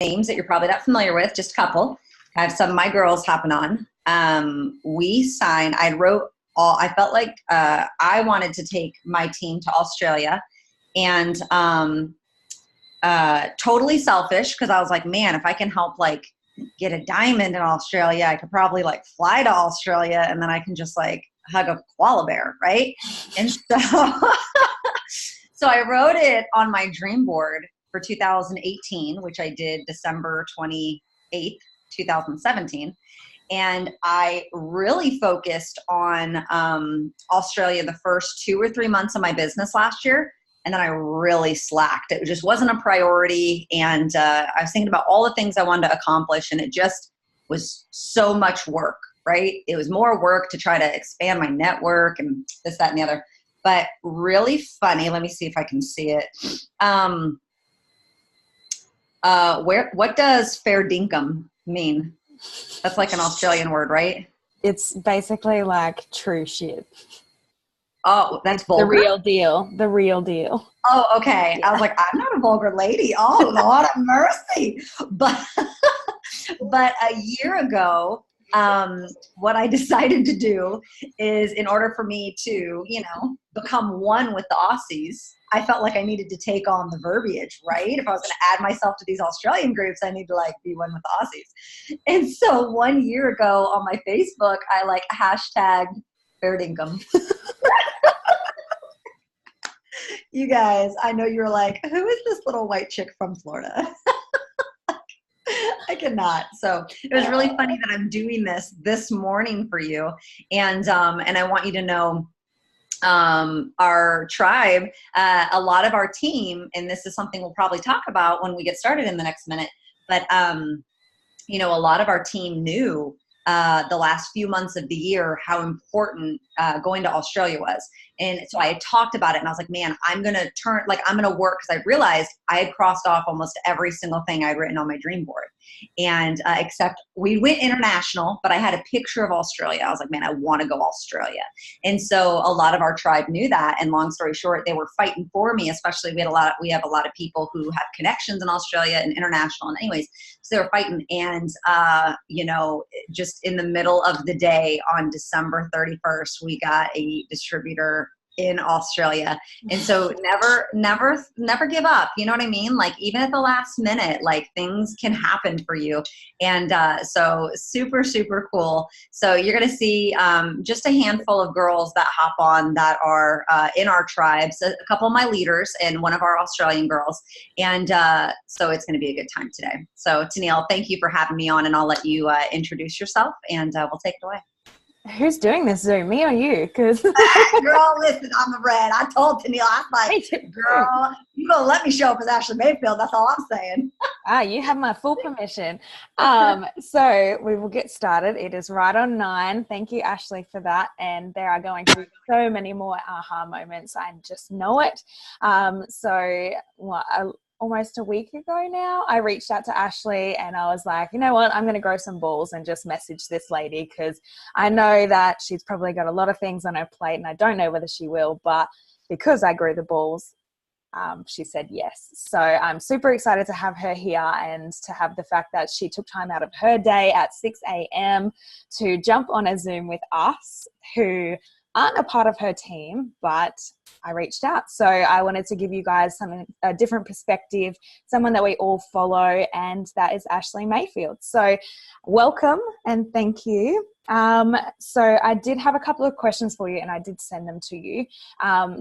names that you're probably not familiar with, just a couple. I have some of my girls hopping on. I felt like I wanted to take my team to Australia, and totally selfish, because I was like, man, if I can help like get a diamond in Australia, I could probably like fly to Australia, and then I can just like hug a koala bear, right? And so so I wrote it on my dream board for 2018, which I did December 28th, 2017. And I really focused on Australia the first 2 or 3 months of my business last year. And then I really slacked. It just wasn't a priority. And I was thinking about all the things I wanted to accomplish. And it just was so much work, right? It was more work to try to expand my network and this, that, and the other. But really funny. Let me see if I can see it. What does fair dinkum mean? That's like an Australian word, right? It's basically like true shit. Oh, that's vulgar. The real deal. The real deal. Oh, okay. Yeah. I was like, I'm not a vulgar lady. Oh, Lord have mercy. But a year ago, what I decided to do is, in order for me to, become one with the Aussies, I felt like I needed to take on the verbiage, right? If I was going to add myself to these Australian groups, I need to like be one with the Aussies. And so 1 year ago on my Facebook, I like hashtagged fair dinkum. You guys, I know you're like, who is this little white chick from Florida? I cannot. So it was really funny that I'm doing this morning for you. And I want you to know, our tribe, a lot of our team, and this is something we'll probably talk about when we get started in the next minute, but, a lot of our team knew the last few months of the year how important going to Australia was. And so I had talked about it, and I was like, man, I'm going to work, because I realized I had crossed off almost every single thing I'd written on my dream board. And except we went international, but I had a picture of Australia. I was like, man, I want to go Australia. And so a lot of our tribe knew that. And long story short, they were fighting for me, especially we have a lot of people who have connections in Australia and international. And anyways, so they were fighting. And, just in the middle of the day on December 31st, we got a distributor in Australia. And so never give up. You know what I mean? Like, even at the last minute, like, things can happen for you. And so super, super cool. So you're going to see just a handful of girls that hop on that are in our tribes, a couple of my leaders and one of our Australian girls. And so it's going to be a good time today. So Tennille, thank you for having me on, and I'll let you introduce yourself, and we'll take it away. Who's doing this Zoom, me or you? Because girl, listen, I'm a red. I told Tennille, I was like, girl, you gonna let me show up as Ashleigh Mayfield. That's all I'm saying. You have my full permission. So we will get started. It is right on 9. Thank you, Ashleigh, for that. And there are going to be so many more aha moments. I just know it. Almost a week ago now, I reached out to Ashleigh, and I was like, you know what, I'm going to grow some balls and just message this lady, because I know that she's probably got a lot of things on her plate, and I don't know whether she will, but because I grew the balls, she said yes. So I'm super excited to have her here, and to have the fact that she took time out of her day at 6 a.m. to jump on a Zoom with us, who aren't a part of her team, but I reached out. So I wanted to give you guys a different perspective, someone that we all follow, and that is Ashleigh Mayfield. So welcome and thank you. So I did have a couple of questions for you, and I did send them to you.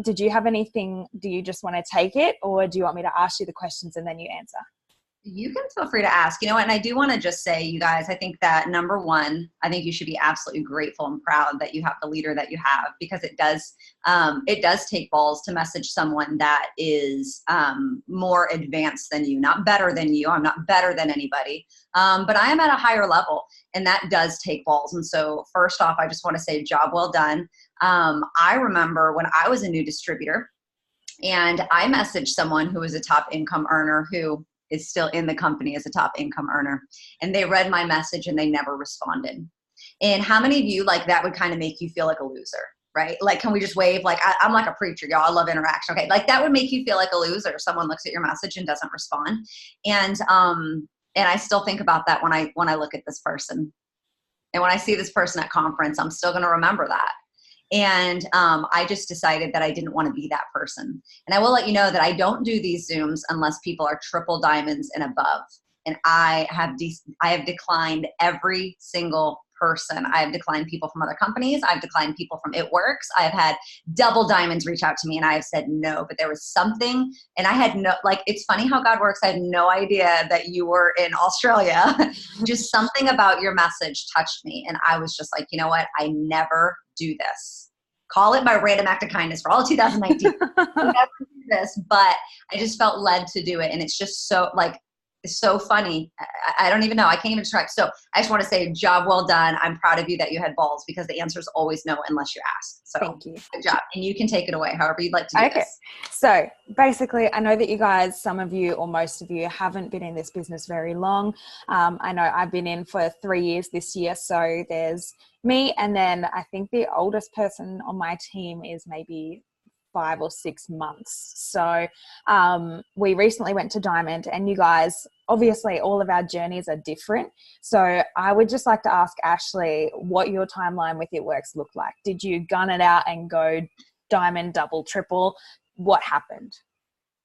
Did you have anything? Do you just want to take it, or do you want me to ask you the questions and then you answer? You can feel free to ask, and I do want to just say, you guys, I think that number one, I think you should be absolutely grateful and proud that you have the leader that you have, because it does take balls to message someone that is more advanced than you, not better than you. I'm not better than anybody, but I am at a higher level, and that does take balls. And so first off, I just want to say job well done. I remember when I was a new distributor, and I messaged someone who was a top income earner, who is still in the company as a top income earner, and they read my message and they never responded. And how many of you, like, that would kind of make you feel like a loser, right? Like, can we just wave? Like, I'm like a preacher, y'all. I love interaction. Okay. Like, that would make you feel like a loser if someone looks at your message and doesn't respond. And And I still think about that when I look at this person. And when I see this person at conference, I'm still going to remember that. And I just decided that I didn't want to be that person. And I will let you know that I don't do these Zooms unless people are triple diamonds and above. And I have declined every single person. I have declined people from other companies. I've declined people from ItWorks. I've had double diamonds reach out to me and I have said no, but there was something, and I had no, like, it's funny how God works. I had no idea that you were in Australia. Just something about your message touched me. And I was just like, you know what? I never do this. Call it my random act of kindness for all of 2019. I never do this, but I just felt led to do it. And it's just so, like, it's so funny. I don't even know. I can't even describe. So I just want to say, job well done. I'm proud of you that you had balls, because the answer is always no unless you ask. So thank you. Good job. And you can take it away however you'd like to do this. So basically, I know that you guys, some of you or most of you, haven't been in this business very long. I know I've been in for 3 years this year. So there's me, and then I think the oldest person on my team is maybe 5 or 6 months. So we recently went to Diamond, and you guys, obviously all of our journeys are different. So I would just like to ask Ashleigh what your timeline with ItWorks looked like. Did you gun it out and go Diamond, double, triple? What happened?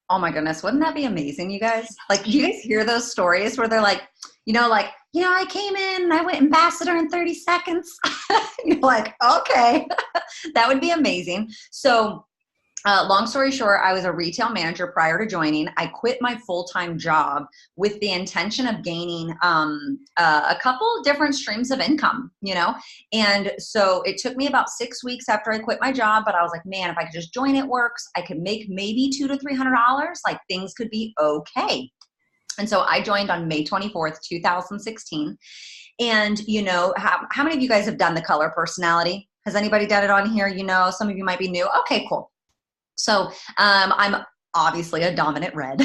Oh my goodness. Wouldn't that be amazing, you guys? Like, you guys hear those stories where they're like, I came in and I went ambassador in 30 seconds. You're like, okay, that would be amazing. So long story short, I was a retail manager prior to joining. I quit my full-time job with the intention of gaining a couple different streams of income, And so it took me about 6 weeks after I quit my job, but I was like, man, if I could just join ItWorks, I could make maybe $200 to $300. Like, things could be okay. And so I joined on May 24th, 2016. And how many of you guys have done the color personality? Has anybody done it on here? Some of you might be new. Okay, cool. So I'm obviously a dominant red,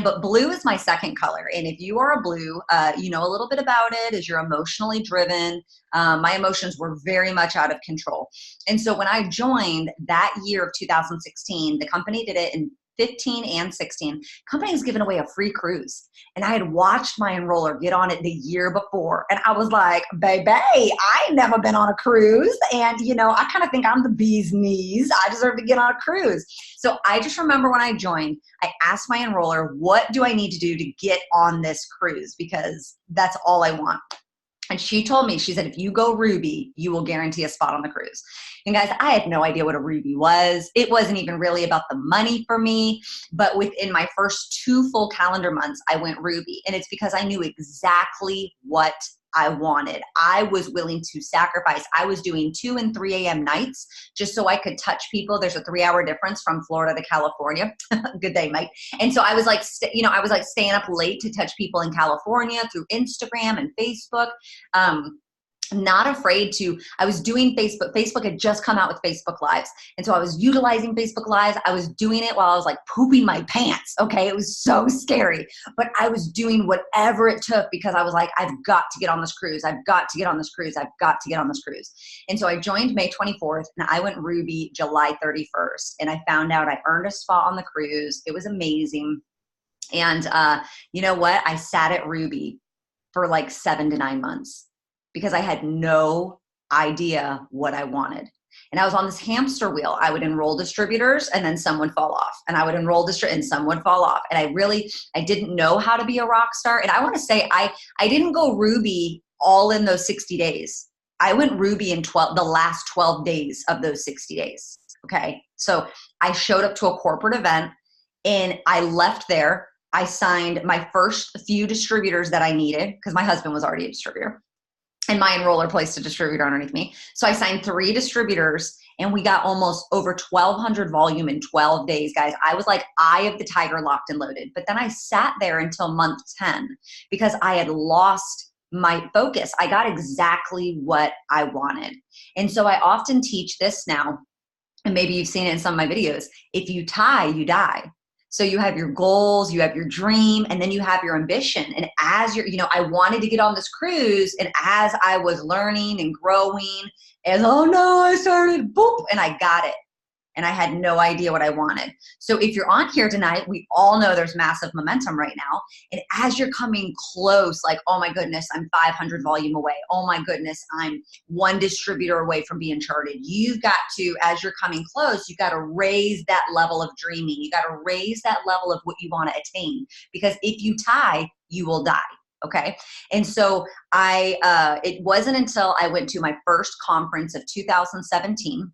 but blue is my second color. And if you are a blue, you know a little bit about it, is you're emotionally driven. My emotions were very much out of control. And so when I joined that year of 2016, the company did it in 15 and 16. Company was giving away a free cruise. And I had watched my enroller get on it the year before. And I was like, baby, I ain't never been on a cruise. And, I kind of think I'm the bee's knees. I deserve to get on a cruise. So I just remember when I joined, I asked my enroller, what do I need to do to get on this cruise? Because that's all I want. And she told me, she said, if you go Ruby, you will guarantee a spot on the cruise. And guys, I had no idea what a Ruby was. It wasn't even really about the money for me. But within my first 2 full calendar months, I went Ruby. And it's because I knew exactly what I wanted. I was willing to sacrifice. I was doing 2 and 3 a.m. nights just so I could touch people. There's a 3-hour difference from Florida to California. Good day, Mike. And so I was like, I was like staying up late to touch people in California through Instagram and Facebook. Not afraid to, I was doing Facebook. Facebook had just come out with Facebook Lives. And so I was utilizing Facebook Lives. I was doing it while I was like pooping my pants. Okay. It was so scary, but I was doing whatever it took because I was like, I've got to get on this cruise. I've got to get on this cruise. I've got to get on this cruise. And so I joined May 24th and I went Ruby July 31st. And I found out I earned a spot on the cruise. It was amazing. And you know what? I sat at Ruby for like 7 to 9 months. Because I had no idea what I wanted. And I was on this hamster wheel. I would enroll distributors and then some would fall off. And I would enroll and some would fall off. And I didn't know how to be a rock star. And I want to say, I didn't go Ruby all in those 60 days. I went Ruby in the last 12 days of those 60 days. Okay. So I showed up to a corporate event and I left there. I signed my first few distributors that I needed because my husband was already a distributor. And my enroller placed a distributor underneath me. So I signed 3 distributors and we got almost over 1,200 volume in 12 days, guys. I was like eye of the tiger, locked and loaded. But then I sat there until month 10 because I had lost my focus. I got exactly what I wanted. And so I often teach this now, and maybe you've seen it in some of my videos. If you tie, you die. So you have your goals, you have your dream, and then you have your ambition. And as I wanted to get on this cruise, and as I was learning and growing, I started, boop, and I got it. and I had no idea what I wanted. So if you're on here tonight, we all know there's massive momentum right now. And as you're coming close, like, oh my goodness, I'm 500 volume away. Oh my goodness, I'm one distributor away from being charted. You've got to, as you're coming close, you've got to raise that level of dreaming. You got to raise that level of what you want to attain, because if you tie, you will die. Okay. And so it wasn't until I went to my first conference of 2017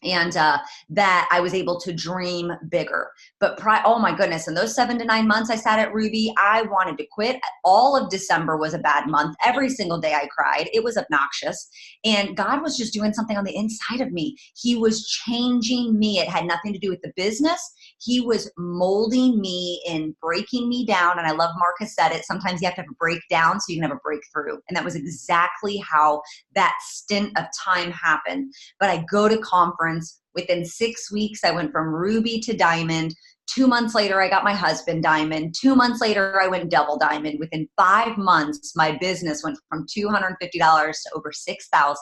and that I was able to dream bigger. But oh my goodness, in those 7 to 9 months I sat at Ruby, I wanted to quit. All of December was a bad month. Every single day I cried. It was obnoxious. And God was just doing something on the inside of me. He was changing me. It had nothing to do with the business. He was molding me and breaking me down. And I love Mark has said it. Sometimes you have to have a breakdown so you can have a breakthrough. And that was exactly how that stint of time happened. But I go to conference. Within 6 weeks, I went from Ruby to Diamond. 2 months later, I got my husband Diamond. 2 months later, I went double Diamond. Within 5 months, my business went from $250 to over $6,000.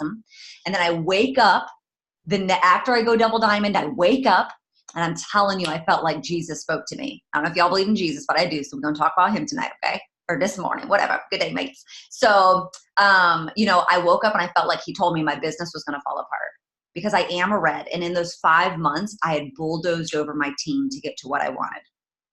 And then I wake up, after I go double Diamond, I wake up, and I'm telling you, I felt like Jesus spoke to me. I don't know if y'all believe in Jesus, but I do, so we're going to talk about him tonight, okay? Or this morning, whatever. Good day, mates. So, I woke up and I felt like he told me my business was going to fall apart. Because I am a red. And in those 5 months, I had bulldozed over my team to get to what I wanted.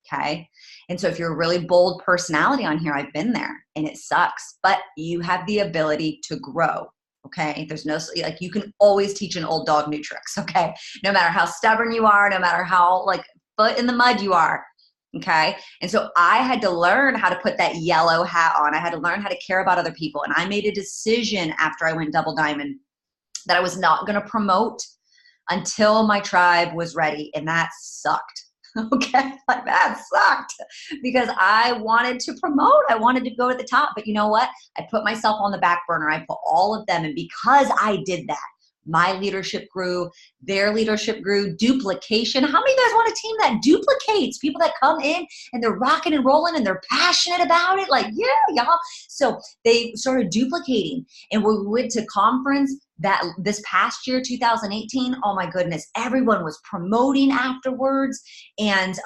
Okay. And so if you're a really bold personality on here, I've been there and it sucks, but you have the ability to grow. Okay. There's no, like, you can always teach an old dog new tricks. Okay. No matter how stubborn you are, no matter how like foot in the mud you are. Okay. And so I had to learn how to put that yellow hat on. I had to learn how to care about other people. And I made a decision after I went double Diamond that I was not going to promote until my tribe was ready. And that sucked. Okay. Like that sucked because I wanted to promote. I wanted to go to the top, but you know what? I put myself on the back burner. I put all of them. And because I did that, my leadership grew, their leadership grew, duplication. How many of you guys want a team that duplicates? People that come in and they're rocking and rolling and they're passionate about it. Like, yeah, y'all. So they started duplicating. And we went to conference that this past year, 2018, oh my goodness, everyone was promoting afterwards. And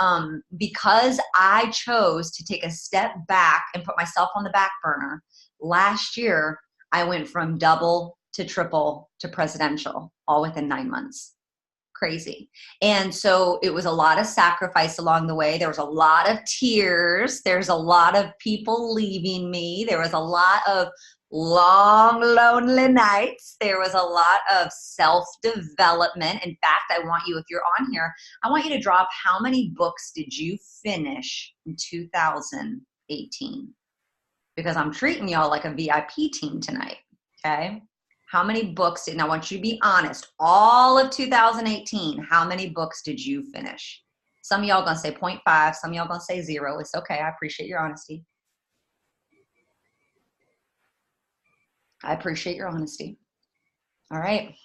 because I chose to take a step back and put myself on the back burner, last year, I went from double to triple to presidential all within 9 months. Crazy. And so it was a lot of sacrifice along the way. There was a lot of tears. There's a lot of people leaving me. There was a lot of long, lonely nights. There was a lot of self-development. In fact, I want you, if you're on here, I want you to drop how many books did you finish in 2018? Because I'm treating y'all like a VIP team tonight, okay? How many books and I want you to be honest, all of 2018, how many books did you finish? Some of y'all gonna say 0.5, some of y'all gonna say 0. It's okay, I appreciate your honesty. I appreciate your honesty. All right.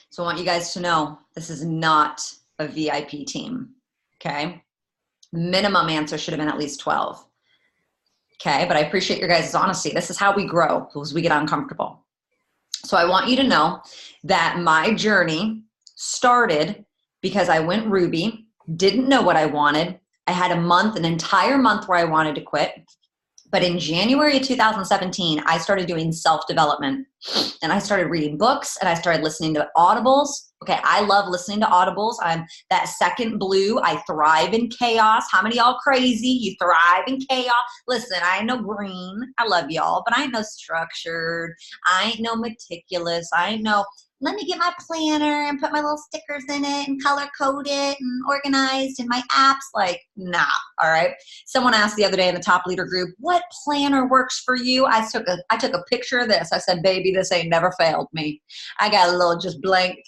So I want you guys to know this is not a VIP team, okay? Minimum answer should have been at least 12. Okay, but I appreciate your guys' honesty. This is how we grow as we get uncomfortable. So I want you to know that my journey started because I went Ruby, didn't know what I wanted. I had an entire month where I wanted to quit. But in January of 2017, I started doing self-development and I started reading books and I started listening to audibles. Okay, I love listening to audibles. I'm that second blue. I thrive in chaos. How many of y'all crazy? You thrive in chaos. Listen, I ain't no green. I love y'all, but I ain't no structured. I ain't no meticulous. I ain't no, let me get my planner and put my little stickers in it and color code it and organized in my apps. Like, nah, all right? Someone asked the other day in the top leader group, what planner works for you? I took a picture of this. I said, baby, this ain't never failed me. I got a little just blank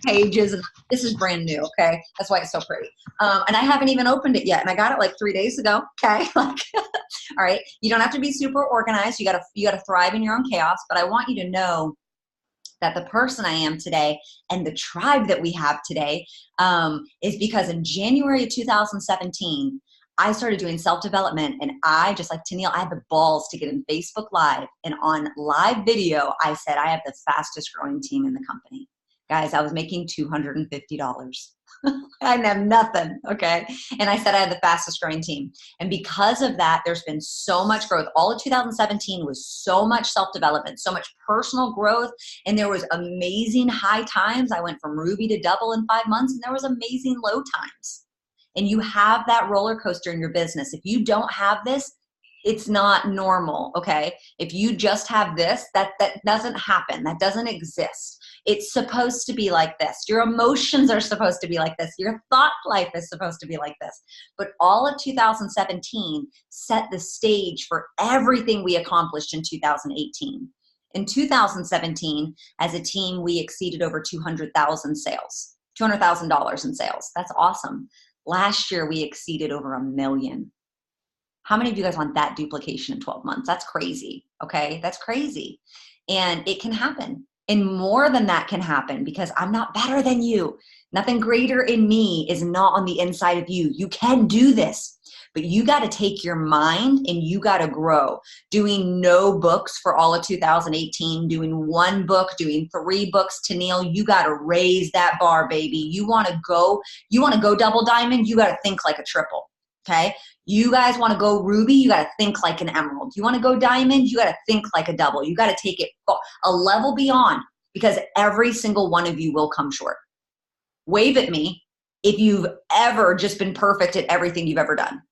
pages. And this is brand new, okay? That's why it's so pretty. And I haven't even opened it yet. And I got it like 3 days ago, okay? Like, all right? You don't have to be super organized. You gotta thrive in your own chaos. But I want you to know that the person I am today and the tribe that we have today is because in January of 2017, I started doing self-development and I, just like Tennille, I had the balls to get in Facebook Live and on live video, I said, I have the fastest growing team in the company. Guys, I was making $250. I didn't have nothing. Okay. And I said I had the fastest growing team. And because of that, there's been so much growth. All of 2017 was so much self-development, so much personal growth. And there was amazing high times. I went from Ruby to double in 5 months, and there was amazing low times. And you have that roller coaster in your business. If you don't have this, it's not normal. Okay. If you just have this, that doesn't happen. That doesn't exist. It's supposed to be like this. Your emotions are supposed to be like this. Your thought life is supposed to be like this. But all of 2017 set the stage for everything we accomplished in 2018. In 2017, as a team, we exceeded over 200,000 sales, $200,000 in sales. That's awesome. Last year, we exceeded over 1 million. How many of you guys want that duplication in 12 months? That's crazy. Okay. That's crazy. And it can happen. And more than that can happen because I'm not better than you. Nothing greater in me is not on the inside of you. You can do this, but you got to take your mind and you got to grow. Doing no books for all of 2018, doing 1 book, doing 3 books to Neil, you got to raise that bar, baby. You want to go double diamond, you got to think like a triple. Okay. You guys want to go ruby, you got to think like an emerald. You want to go diamond, you got to think like a double. You got to take it a level beyond because every single one of you will come short. Wave at me if you've ever just been perfect at everything you've ever done.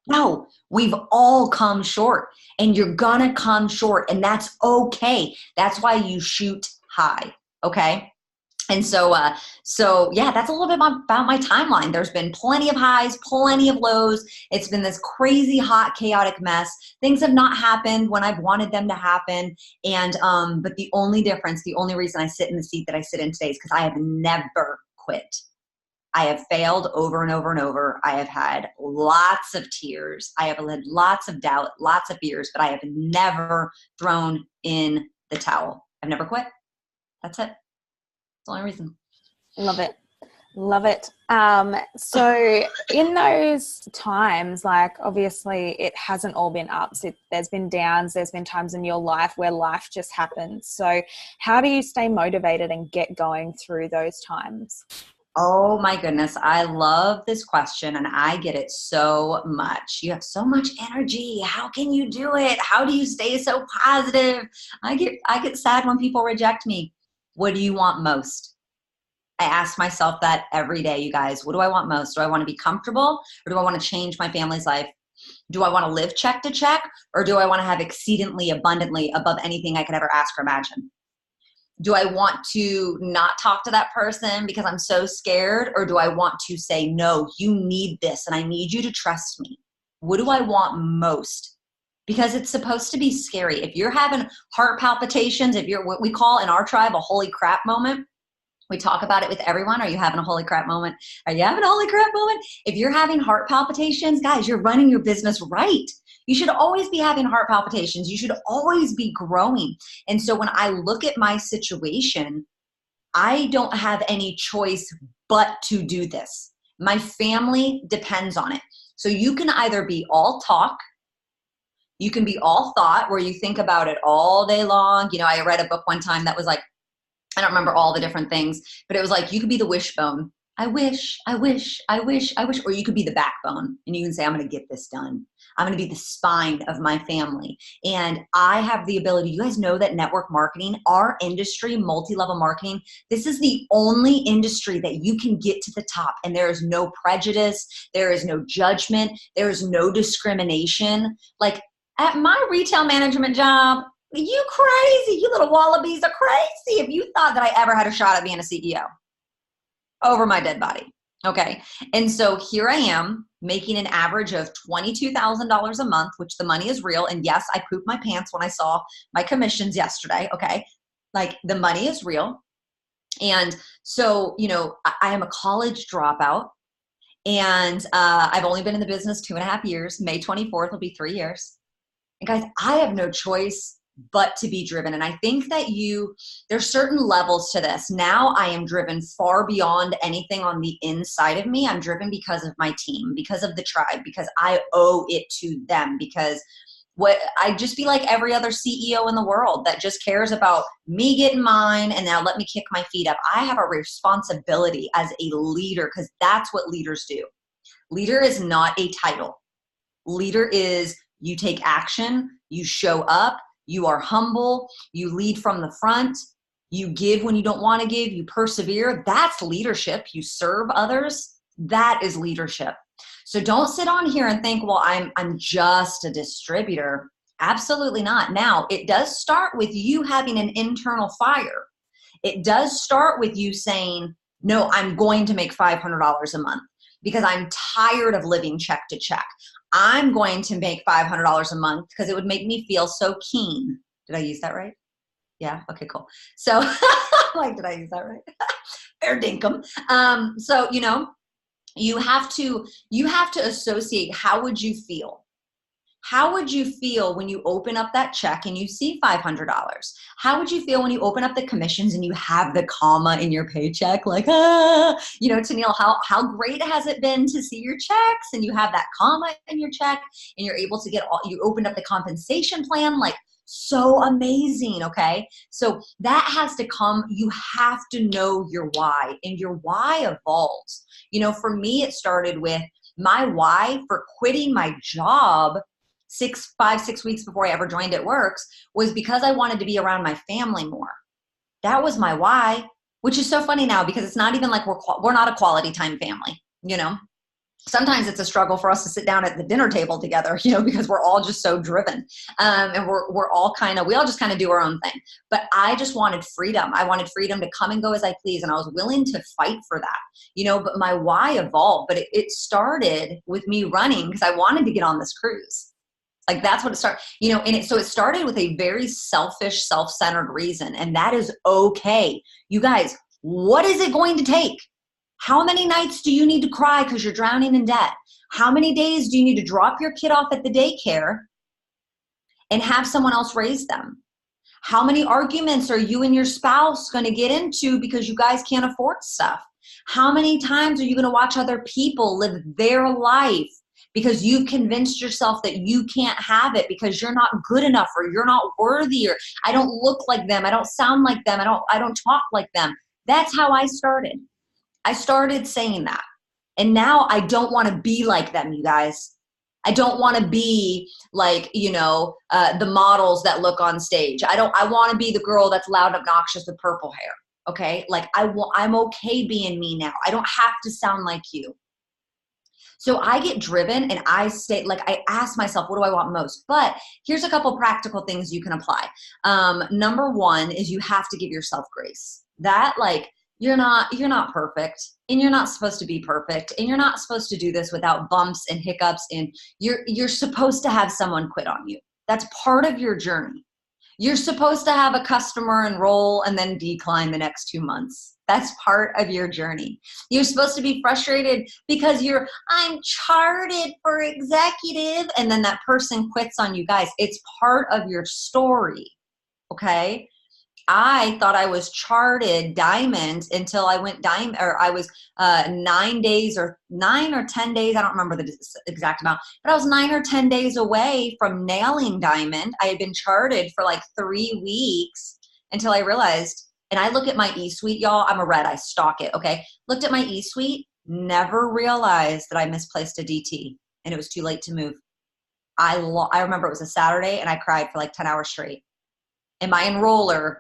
No, we've all come short and you're gonna come short and that's okay. That's why you shoot high. Okay. And so yeah, that's a little bit about my timeline. There's been plenty of highs, plenty of lows. It's been this crazy, hot, chaotic mess. Things have not happened when I've wanted them to happen. And, but the only difference, the only reason I sit in the seat that I sit in today is because I have never quit. I have failed over and over and over. I have had lots of tears. I have had lots of doubt, lots of fears, but I have never thrown in the towel. I've never quit. That's it. That's the only reason. Love it. Love it. So in those times, like obviously it hasn't all been ups. There's been downs. There's been times in your life where life just happens. So how do you stay motivated and get going through those times? Oh my goodness. I love this question and I get it so much. You have so much energy. How can you do it? How do you stay so positive? I get sad when people reject me. What do you want most? I ask myself that every day, you guys. What do I want most? Do I want to be comfortable or do I want to change my family's life? Do I want to live check to check or do I want to have exceedingly abundantly above anything I could ever ask or imagine? Do I want to not talk to that person because I'm so scared or do I want to say, no, you need this and I need you to trust me? What do I want most? Because it's supposed to be scary. If you're having heart palpitations, if you're what we call in our tribe a holy crap moment, we talk about it with everyone. Are you having a holy crap moment? Are you having a holy crap moment? If you're having heart palpitations, guys, you're running your business right. You should always be having heart palpitations. You should always be growing. And so when I look at my situation, I don't have any choice but to do this. My family depends on it. So you can either be all talk, you can be all thought where you think about it all day long. You know, I read a book one time that was like, I don't remember all the different things, but it was like, you could be the wishbone. I wish, I wish, I wish, I wish. Or you could be the backbone and you can say, I'm going to get this done. I'm going to be the spine of my family. And I have the ability, you guys know that network marketing, our industry, multi-level marketing, this is the only industry that you can get to the top and there is no prejudice. There is no judgment. There is no discrimination. Like at my retail management job, you crazy, you little wallabies are crazy if you thought that I ever had a shot at being a CEO over my dead body. Okay. And so here I am making an average of $22,000 a month, which the money is real. And yes, I pooped my pants when I saw my commissions yesterday. Okay. Like the money is real. And so, you know, I am a college dropout and I've only been in the business 2.5 years. May 24th will be 3 years. And guys, I have no choice but to be driven. And I think that there's certain levels to this. Now I am driven far beyond anything on the inside of me. I'm driven because of my team, because of the tribe, because I owe it to them, because I'd just be like every other CEO in the world that just cares about me getting mine and now let me kick my feet up. I have a responsibility as a leader, because that's what leaders do. Leader is not a title. Leader is you take action, you show up, you are humble, you lead from the front, you give when you don't want to give, you persevere. That's leadership. You serve others. That is leadership. So don't sit on here and think, well, I'm just a distributor. Absolutely not. Now, it does start with you having an internal fire. It does start with you saying, no, I'm going to make $500 a month because I'm tired of living check to check. I'm going to make $500 a month because it would make me feel so keen. Did I use that right? Yeah. Okay, cool. So like, did I use that right? Fair dinkum. So, you have to associate, how would you feel? How would you feel when you open up that check and you see $500? How would you feel when you open up the commissions and you have the comma in your paycheck? Like, Tennille, how great has it been to see your checks and you have that comma in your check and you're able to you opened up the compensation plan, like, so amazing. Okay. So that has to come. You have to know your why, and your why evolves. For me, it started with my why for quitting my job 6 weeks before I ever joined ItWorks was because I wanted to be around my family more. That was my why, which is so funny now because it's not even like we're not a quality time family, Sometimes it's a struggle for us to sit down at the dinner table together, because we're all just so driven. And we all just kind of do our own thing. But I just wanted freedom. I wanted freedom to come and go as I please. And I was willing to fight for that, but my why evolved. But it started with me running because I wanted to get on this cruise. Like, that's what it started, so it started with a very selfish, self-centered reason. And that is okay. You guys, what is it going to take? How many nights do you need to cry because you're drowning in debt? How many days do you need to drop your kid off at the daycare and have someone else raise them? How many arguments are you and your spouse going to get into because you guys can't afford stuff? How many times are you going to watch other people live their life because you've convinced yourself that you can't have it because you're not good enough or you're not worthy or I don't look like them, I don't sound like them, I don't talk like them? That's how I started. I started saying that. And now I don't want to be like them, you guys. I don't want to be like, the models that look on stage. I want to be the girl that's loud, obnoxious with purple hair. Okay. Like I'm okay being me now. I don't have to sound like you. So I get driven and I ask myself, what do I want most? But here's a couple practical things you can apply. Number one is you have to give yourself grace. That you're not perfect, and you're not supposed to be perfect, and you're not supposed to do this without bumps and hiccups, and you're supposed to have someone quit on you. That's part of your journey. You're supposed to have a customer enroll and then decline the next 2 months. That's part of your journey. You're supposed to be frustrated because I'm charted for executive, and then that person quits on you. Guys, it's part of your story, okay? I thought I was charted diamond until I went diamond, or I was 9 or 10 days. I don't remember the exact amount, but I was 9 or 10 days away from nailing diamond. I had been charted for 3 weeks until I realized, and I look at my e-suite, y'all, I'm a red, I stalk it. Okay. Looked at my e-suite, never realized that I misplaced a DT and it was too late to move. I remember it was a Saturday and I cried for 10 hours straight. And my enroller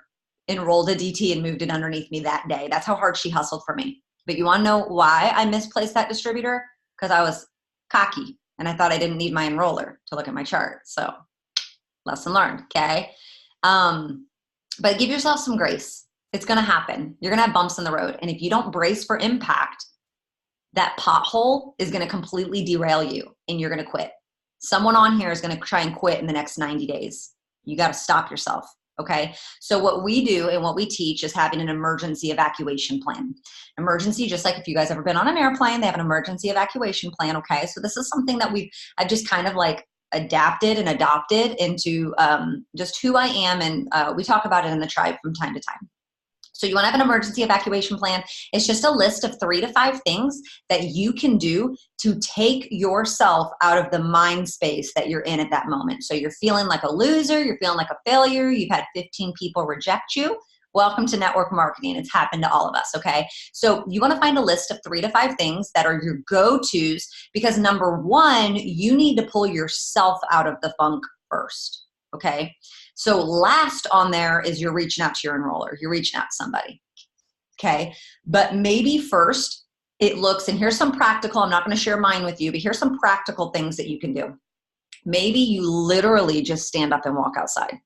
enrolled a DT and moved it underneath me that day. That's how hard she hustled for me. But you want to know why I misplaced that distributor? Because I was cocky and I thought I didn't need my enroller to look at my chart. So lesson learned. Okay. But give yourself some grace. It's going to happen. You're going to have bumps in the road. And if you don't brace for impact, that pothole is going to completely derail you and you're going to quit. Someone on here is going to try and quit in the next 90 days. You got to stop yourself. Okay. So what we do and what we teach is having an emergency evacuation plan. Emergency, just like if you guys ever been on an airplane, they have an emergency evacuation plan. Okay. So this is something that I've just kind of adapted and adopted into just who I am. And we talk about it in the tribe from time to time. So you want to have an emergency evacuation plan. It's just a list of 3 to 5 things that you can do to take yourself out of the mind space that you're in at that moment. So you're feeling like a loser, you're feeling like a failure, you've had 15 people reject you. Welcome to network marketing. It's happened to all of us, okay? So you want to find a list of 3 to 5 things that are your go-tos, because number one, you need to pull yourself out of the funk first, okay? So last on there is you're reaching out to your enroller. You're reaching out to somebody, okay? But maybe first it looks, and here's some practical, I'm not going to share mine with you, but here's some practical things that you can do. Maybe you literally just stand up and walk outside.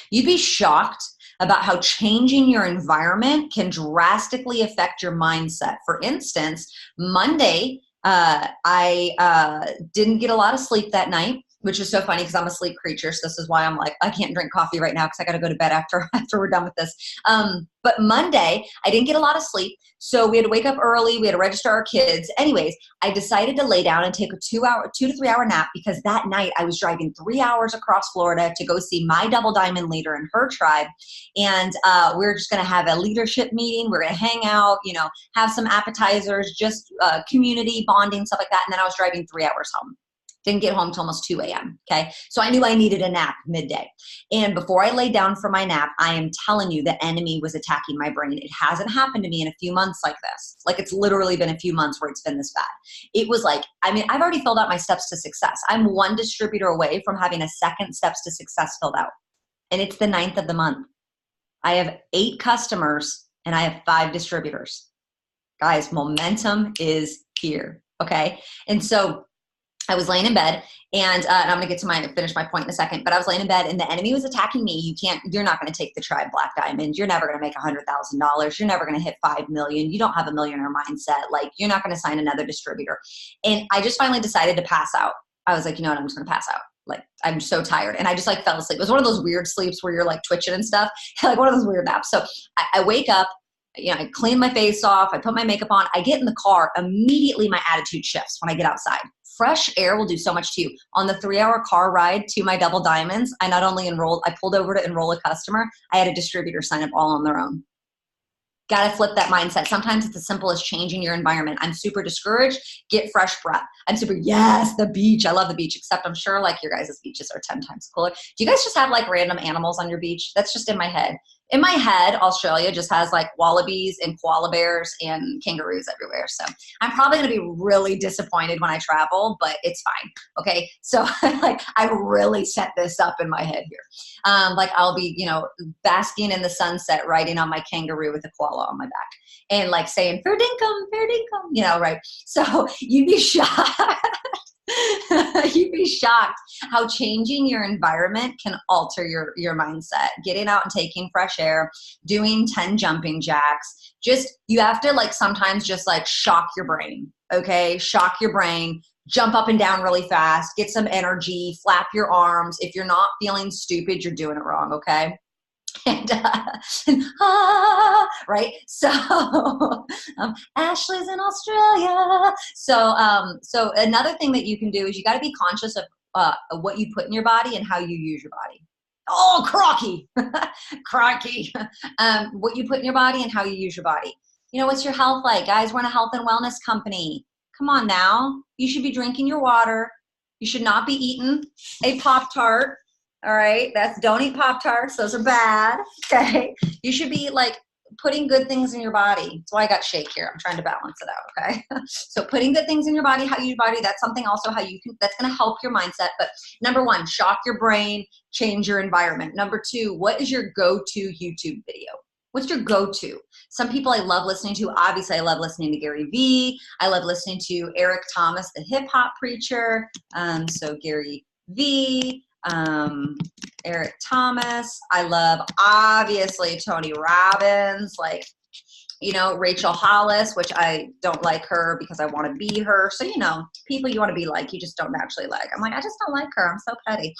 You'd be shocked about how changing your environment can drastically affect your mindset. For instance, Monday, I didn't get a lot of sleep that night, which is so funny because I'm a sleep creature. So this is why I'm like, I can't drink coffee right now because I got to go to bed after we're done with this. But Monday, I didn't get a lot of sleep. So we had to wake up early. We had to register our kids. Anyways, I decided to lay down and take a 2 to 3 hour nap, because that night I was driving 3 hours across Florida to go see my double diamond leader and her tribe. And we were just going to have a leadership meeting. We're going to hang out, have some appetizers, just community bonding, stuff like that. And then I was driving 3 hours home. Didn't get home till almost 2 a.m. Okay. So I knew I needed a nap midday. And before I laid down for my nap, I am telling you, the enemy was attacking my brain. It hasn't happened to me in a few months like this. Like, it's literally been a few months where it's been this bad. It was like, I've already filled out my steps to success. I'm 1 distributor away from having a second steps to success filled out. And it's the 9th of the month. I have 8 customers and I have 5 distributors. Guys, momentum is here. Okay. And so I was laying in bed, and I'm going to finish my point in a second, but I was laying in bed and the enemy was attacking me. You're not going to take the tribe Black Diamond. You're never going to make $100,000. You're never going to hit 5 million. You don't have a millionaire mindset. Like, you're not going to sign another distributor. And I just finally decided to pass out. I was like, you know what? I'm just going to pass out. Like, I'm so tired. And I just fell asleep. It was one of those weird sleeps where you're like twitching and stuff, like one of those weird naps. So I wake up, I clean my face off. I put my makeup on. I get in the car. Immediately my attitude shifts when I get outside. Fresh air will do so much to you. On the 3-hour car ride to my double diamonds, I not only I pulled over to enroll a customer, I had a distributor sign up all on their own. Got to flip that mindset. Sometimes it's as simple as changing your environment. I'm super discouraged. Get fresh breath. Yes, the beach. I love the beach, except I'm sure like your guys' beaches are 10 times cooler. Do you guys just have like random animals on your beach? That's just in my head. In my head, Australia just has like wallabies and koala bears and kangaroos everywhere. So I'm probably going to be really disappointed when I travel, but it's fine. Okay. So like, I really set this up in my head here. Like, I'll be, basking in the sunset, riding on my kangaroo with a koala on my back and like saying, fair dinkum, right? So you'd be shocked. You'd be shocked how changing your environment can alter your mindset. Getting out and taking fresh air, doing 10 jumping jacks. You have to like sometimes just like shock your brain. Okay. Shock your brain, jump up and down really fast, get some energy, flap your arms. If you're not feeling stupid, you're doing it wrong. Okay. And right. So Ashleigh's in Australia. So another thing that you can do is you got to be conscious of what you put in your body and how you use your body. Oh, crocky, crocky. What you put in your body and how you use your body. What's your health like? Guys, we're in a health and wellness company. Come on now. You should be drinking your water. You should not be eating a Pop-Tart. All right. Don't eat Pop-Tarts. Those are bad. Okay. You should be like putting good things in your body. That's why I got shake here. I'm trying to balance it out. Okay. So putting good things in your body, how you use your body, that's something also that's going to help your mindset. But number 1, shock your brain, change your environment. Number 2, what is your go-to YouTube video? What's your go-to? Some people I love listening to. Obviously, I love listening to Gary Vee. I love listening to Eric Thomas, the hip hop preacher. So Gary Vee. Eric Thomas. I love obviously Tony Robbins, like, Rachel Hollis, which I don't like her because I want to be her. So, people you want to be like, you just don't naturally like. I'm like, I just don't like her. I'm so petty.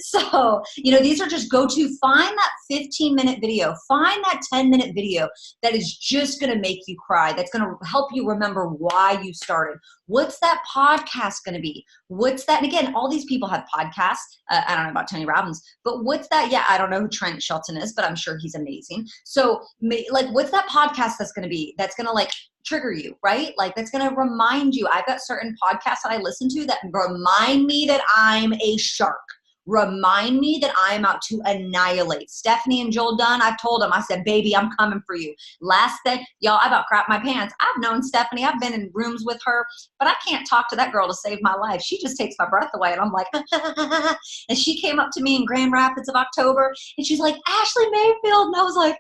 So, these are just go-to. Find that 15-minute video. Find that 10-minute video that is just going to make you cry. That's going to help you remember why you started. What's that podcast going to be? What's that? And again, all these people have podcasts. I don't know about Tony Robbins, but what's that? Yeah, I don't know who Trent Shelton is, but I'm sure he's amazing. So like, what's that podcast that's going to be, that's going to like trigger you, right? Like that's going to remind you. I've got certain podcasts that I listen to that remind me that I'm a shark. Remind me that I'm out to annihilate. Stephanie and Joel Dunn, I've told them, I said, baby, I'm coming for you. Last thing, y'all, I about crapped my pants. I've known Stephanie. I've been in rooms with her, but I can't talk to that girl to save my life. She just takes my breath away. And I'm like, and she came up to me in Grand Rapids of October and she's like, Ashleigh Mayfield. And I was like,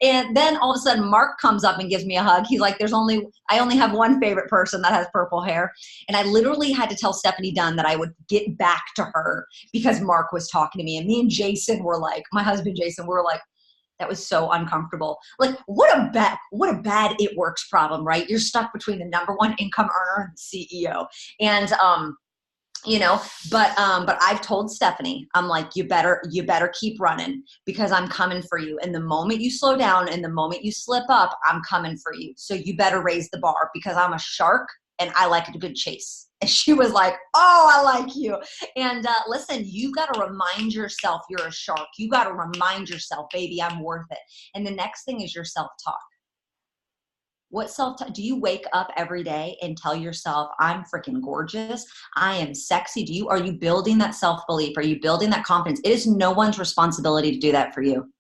and then all of a sudden Mark comes up and gives me a hug. He's like, I only have one favorite person that has purple hair. And I literally had to tell Stephanie Dunn that I would get back to her because Mark was talking to me. And me and Jason were like, my husband Jason, we were like, that was so uncomfortable. Like what a bad ItWorks problem, right? You're stuck between the number one income earner and the CEO. And you know, but I've told Stephanie, I'm like, you better keep running because I'm coming for you. And the moment you slow down and the moment you slip up, I'm coming for you. So you better raise the bar because I'm a shark and I like a good chase. And she was like, oh, I like you. And listen, you got to remind yourself you're a shark. You got to remind yourself, baby, I'm worth it. And the next thing is your self-talk. What self-talk? Do you wake up every day and tell yourself, I'm freaking gorgeous, I am sexy? Are you building that self-belief? Are you building that confidence? It is no one's responsibility to do that for you.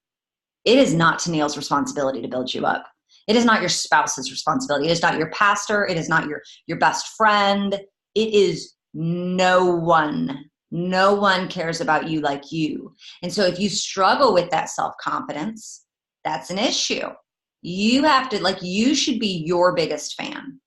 It is not Tennille's responsibility to build you up. It is not your spouse's responsibility. It is not your pastor. It is not your best friend. It is no one. No one cares about you like you. And so if you struggle with that self-confidence, that's an issue. You have to, like, you should be your biggest fan.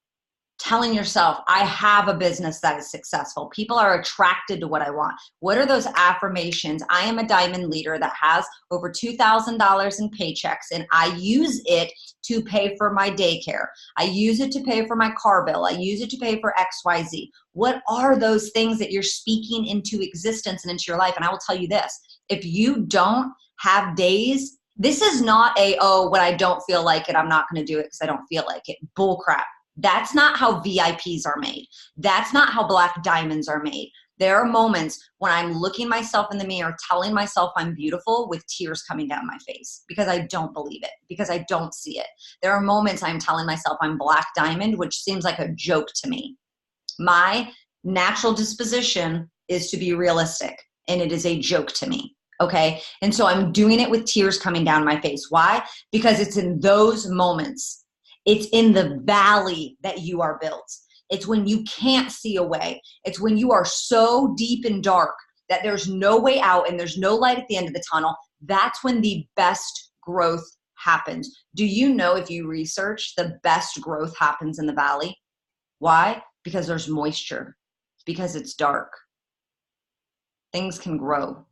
Telling yourself, I have a business that is successful. People are attracted to what I want. What are those affirmations? I am a diamond leader that has over $2,000 in paychecks, and I use it to pay for my daycare. I use it to pay for my car bill. I use it to pay for XYZ. What are those things that you're speaking into existence and into your life? And I will tell you this, if you don't have days, this is not when I don't feel like it, I'm not going to do it because I don't feel like it. Bull crap. That's not how VIPs are made. That's not how black diamonds are made. There are moments when I'm looking myself in the mirror, telling myself I'm beautiful with tears coming down my face because I don't believe it, because I don't see it. There are moments I'm telling myself I'm black diamond, which seems like a joke to me. My natural disposition is to be realistic, and it is a joke to me. Okay. And so I'm doing it with tears coming down my face. Why? Because it's in those moments. It's in the valley that you are built. It's when you can't see a way. It's when you are so deep and dark that there's no way out and there's no light at the end of the tunnel. That's when the best growth happens. Do you know, if you research, the best growth happens in the valley? Why? Because there's moisture. Because it's dark. Things can grow.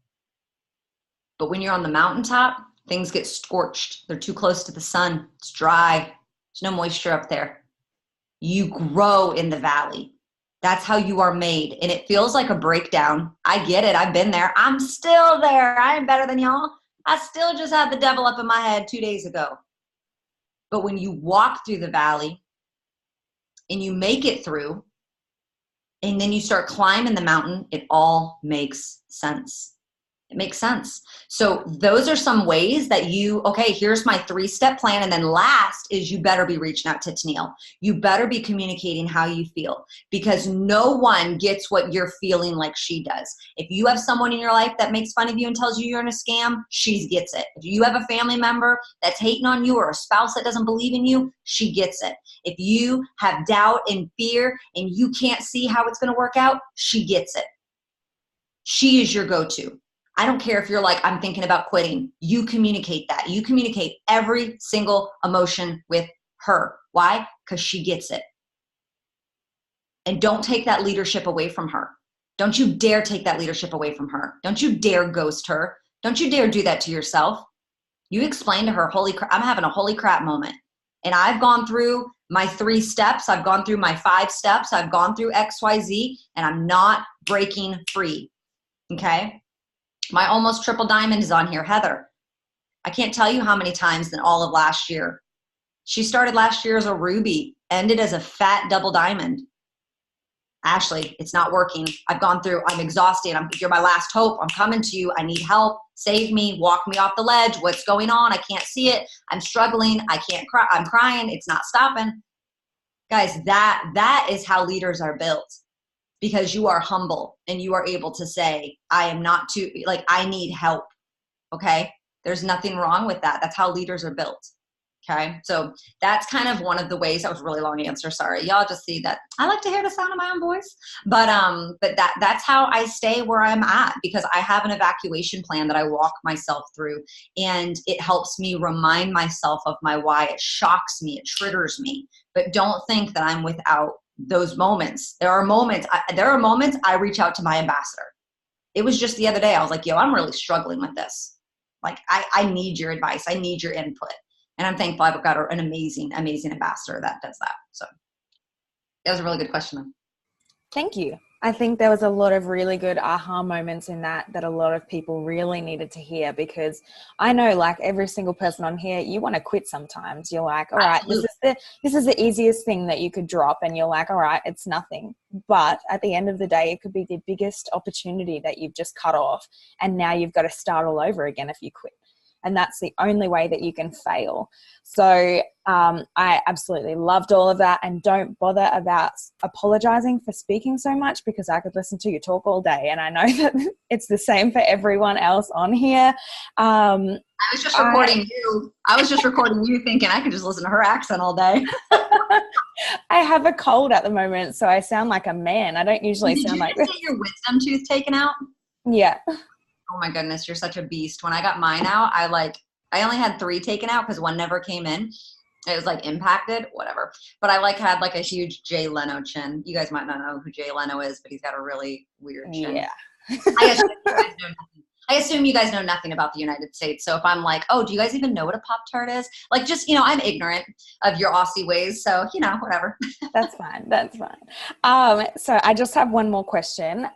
But when you're on the mountaintop, things get scorched. They're too close to the sun. It's dry. There's no moisture up there. You grow in the valley. That's how you are made. And it feels like a breakdown. I get it. I've been there. I'm still there. I am better than y'all. I still just had the devil up in my head 2 days ago. But when you walk through the valley and you make it through, and then you start climbing the mountain, it all makes sense. It makes sense. So those are some ways that okay, here's my 3-step plan. And then last is you better be reaching out to Tennille. You better be communicating how you feel, because no one gets what you're feeling like she does. If you have someone in your life that makes fun of you and tells you you're in a scam, she gets it. If you have a family member that's hating on you or a spouse that doesn't believe in you, she gets it. If you have doubt and fear and you can't see how it's going to work out, she gets it. She is your go-to. I don't care if you're like, I'm thinking about quitting. You communicate that. You communicate every single emotion with her. Why? Because she gets it. And don't take that leadership away from her. Don't you dare take that leadership away from her. Don't you dare ghost her. Don't you dare do that to yourself. You explain to her, holy crap, I'm having a holy crap moment. And I've gone through my 3 steps. I've gone through my 5 steps. I've gone through XYZ, and I'm not breaking free. Okay? My almost triple diamond is on here, Heather. I can't tell you how many times in all of last year She started last year as a ruby, ended as a fat double diamond. Ashleigh, it's not working. I've gone through, I'm exhausted. You're my last hope. I'm coming to you. I need help. Save me. Walk me off the ledge. What's going on? I can't see it. I'm struggling. I can't cry. I'm crying. It's not stopping. Guys, that is how leaders are built, because you are humble and you are able to say, I am not too, like, I need help. Okay. There's nothing wrong with that. That's how leaders are built. Okay. So that's kind of one of the ways. That was a really long answer. Sorry. Y'all just see that I like to hear the sound of my own voice, but that's how I stay where I'm at, because I have an evacuation plan that I walk myself through, and it helps me remind myself of my why. It shocks me. It triggers me, but don't think that I'm without those moments. There are moments I reach out to my ambassador. It was just the other day. I was like, yo, I'm really struggling with this. Like, I need your advice. I need your input. And I'm thankful I've got an amazing, amazing ambassador that does that. So that was a really good question, though. Thank you. I think there was a lot of really good aha moments in that a lot of people really needed to hear, because I know, like, every single person on here, you want to quit sometimes. You're like, all right, this is the easiest thing that you could drop, and you're like, all right, it's nothing. But at the end of the day, it could be the biggest opportunity that you've just cut off, and now you've got to start all over again if you quit. And that's the only way that you can fail. So I absolutely loved all of that. And don't bother about apologizing for speaking so much, because I could listen to you talk all day. And I know that it's the same for everyone else on here. I was just recording you. I was just recording you thinking I could just listen to her accent all day. I have a cold at the moment, so I sound like a man. I don't usually sound like this. Did you get your wisdom tooth taken out? Yeah. Oh my goodness, you're such a beast. When I got mine out, I only had 3 taken out because one never came in. It was like impacted, whatever. But I had a huge Jay Leno chin. You guys might not know who Jay Leno is, but he's got a really weird chin. Yeah. I assume you guys know nothing about the United States. So if I'm like, oh, do you guys even know what a Pop-Tart is? Like, just, I'm ignorant of your Aussie ways. So, whatever. That's fine. That's fine. So I just have one more question.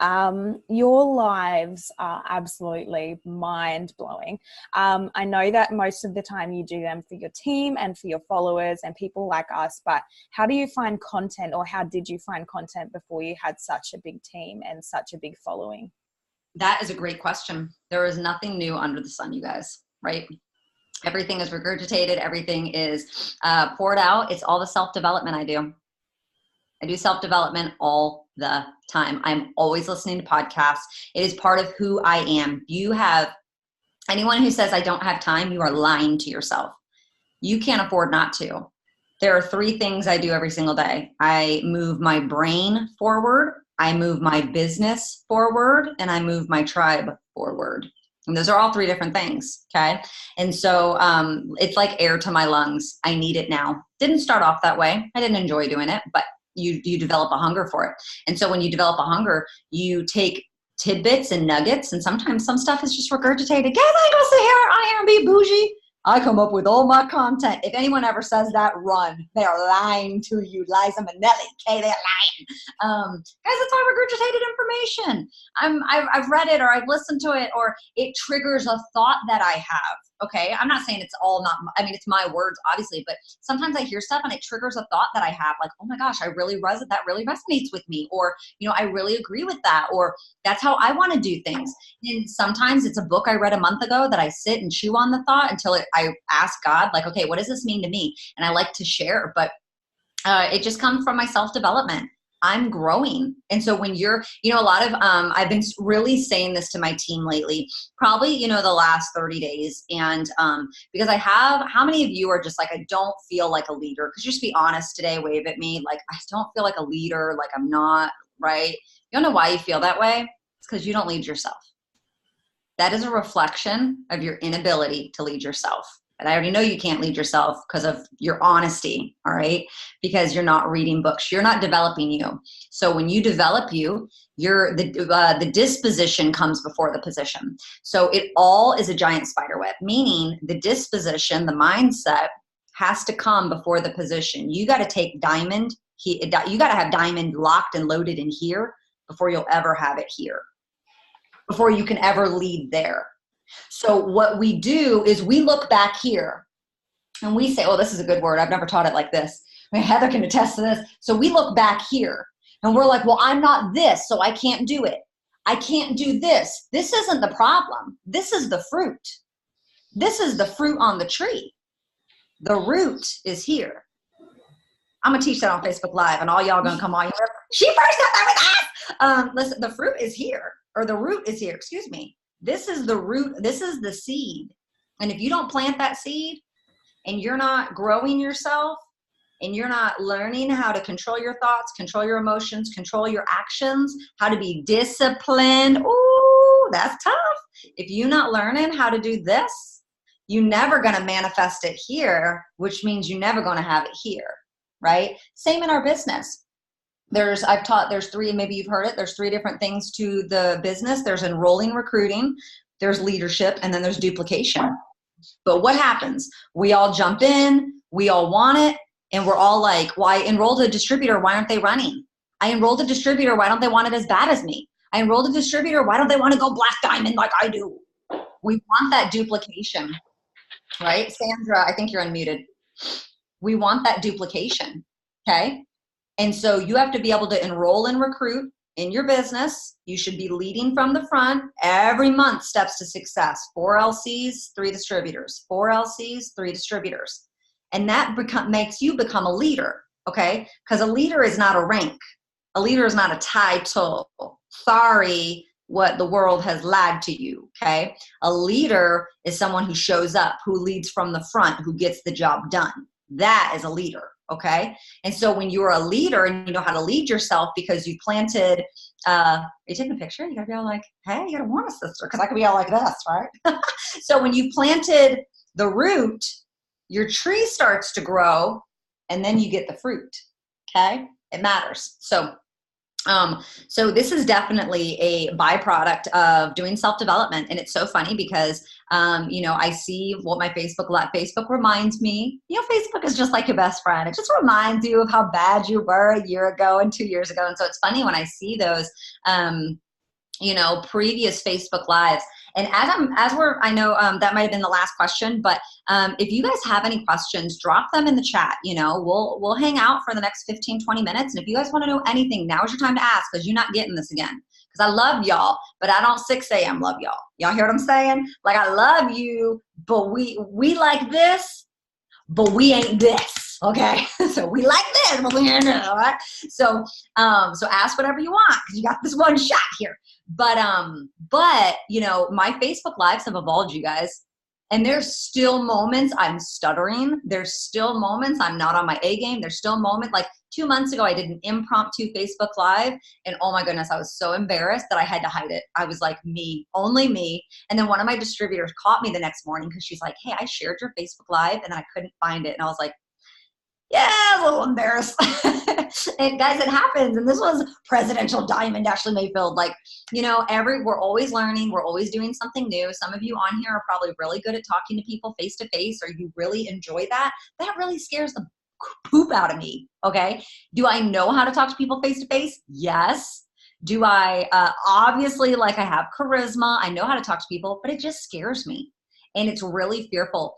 Your lives are absolutely mind-blowing. I know that most of the time you do them for your team and for your followers and people like us, but how do you find content, or how did you find content before you had such a big team and such a big following? That is a great question. There is nothing new under the sun, you guys, right? Everything is regurgitated. Everything is poured out. It's all the self-development I do. I do self-development all the time. I'm always listening to podcasts. It is part of who I am. Anyone who says I don't have time, you are lying to yourself. You can't afford not to. There are 3 things I do every single day. I move my brain forward, I move my business forward, and I move my tribe forward. And those are all 3 different things, okay? And so it's like air to my lungs. I need it now. Didn't start off that way. I didn't enjoy doing it, but you develop a hunger for it. And so when you develop a hunger, you take tidbits and nuggets, and sometimes some stuff is just regurgitated. Guys, I ain't gonna sit here on here and be bougie. I come up with all my content. If anyone ever says that, run. They are lying to you. Liza Minnelli, okay? They're lying. Guys, that's all regurgitated information. I've read it, or I've listened to it, or it triggers a thought that I have, okay? I'm not saying it's all it's my words, obviously, but sometimes I hear stuff and it triggers a thought that I have, like, oh my gosh, that really resonates with me, or, I really agree with that, or that's how I want to do things. And sometimes it's a book I read a month ago that I sit and chew on the thought until I ask God, like, okay, what does this mean to me? And I like to share, but it just comes from my self-development. I'm growing. And so when you're, a lot of, I've been really saying this to my team lately, probably, the last 30 days. And because how many of you are just like, I don't feel like a leader? Could you just be honest today, wave at me. Like, I don't feel like a leader. Like, I'm not, right? You don't know why you feel that way? It's because you don't lead yourself. That is a reflection of your inability to lead yourself. And I already know you can't lead yourself because of your honesty, all right? Because you're not reading books. You're not developing you. So when you develop you, the disposition comes before the position. So it all is a giant spider web, meaning the disposition, the mindset has to come before the position. You got to take diamond. You got to have diamond locked and loaded in here before you'll ever have it here, before you can ever lead there. So what we do is we look back here and we say, oh, this is a good word. I've never taught it like this. I mean, Heather can attest to this. So we look back here and we're like, well, I'm not this, so I can't do it. I can't do this. This isn't the problem. This is the fruit. This is the fruit on the tree. The root is here. I'm gonna teach that on Facebook Live, and all y'all gonna come on. She first got that with us. Listen, the fruit is here, or the root is here. Excuse me. This is the root. This is the seed. And if you don't plant that seed, and you're not growing yourself, and you're not learning how to control your thoughts, control your emotions, control your actions, how to be disciplined. Ooh, that's tough. If you're not learning how to do this, you're never going to manifest it here, which means you're never going to have it here, right? Same in our business. There's three, maybe you've heard it, there's 3 different things to the business. There's enrolling recruiting, there's leadership, and then there's duplication. But what happens? We all jump in, we all want it, and we're all like, well, I enrolled a distributor, why aren't they running? I enrolled a distributor, why don't they want it as bad as me? I enrolled a distributor, why don't they want to go black diamond like I do? We want that duplication, right? Sandra, I think you're unmuted. We want that duplication, okay? And so you have to be able to enroll and recruit in your business. You should be leading from the front every month, steps to success. 4 LCs, 3 distributors. 4 LCs, 3 distributors. And that makes you become a leader, okay? Because a leader is not a rank. A leader is not a title. Sorry, what the world has lied to you, okay? A leader is someone who shows up, who leads from the front, who gets the job done. That is a leader, okay? And so when you're a leader and you know how to lead yourself because you planted, are you taking a picture? You gotta be all like, hey, you gotta warn us, sister, because I could be all like this, right? So when you planted the root, your tree starts to grow and then you get the fruit, okay? It matters. So this is definitely a byproduct of doing self-development. And it's so funny because, I see what my Facebook reminds me, Facebook is just like your best friend. It just reminds you of how bad you were a year ago and 2 years ago. And so it's funny when I see those, previous Facebook Lives. And I know that might have been the last question, but if you guys have any questions, drop them in the chat. We'll hang out for the next 15, 20 minutes. And if you guys want to know anything, now's your time to ask, because you're not getting this again. Because I love y'all, but I don't 6 a.m. love y'all. Y'all hear what I'm saying? Like, I love you, but we like this, but we ain't this. Okay, so we like this, but we ain't this. All right. So ask whatever you want, because you got this one shot here. But my Facebook Lives have evolved, you guys. And there's still moments I'm stuttering. There's still moments I'm not on my A game. There's still moments, like 2 months ago, I did an impromptu Facebook Live. And oh my goodness, I was so embarrassed that I had to hide it. I was like, me, only me. And then one of my distributors caught me the next morning because she's like, hey, I shared your Facebook Live and then I couldn't find it. And I was like, yeah, a little embarrassed. And guys, it happens. And this was presidential diamond, Ashleigh Mayfield. Like, we're always learning. We're always doing something new. Some of you on here are probably really good at talking to people face to face, or you really enjoy that. That really scares the poop out of me. Okay. Do I know how to talk to people face to face? Yes. Do I, obviously, like, I have charisma. I know how to talk to people, but it just scares me. And it's really fearful.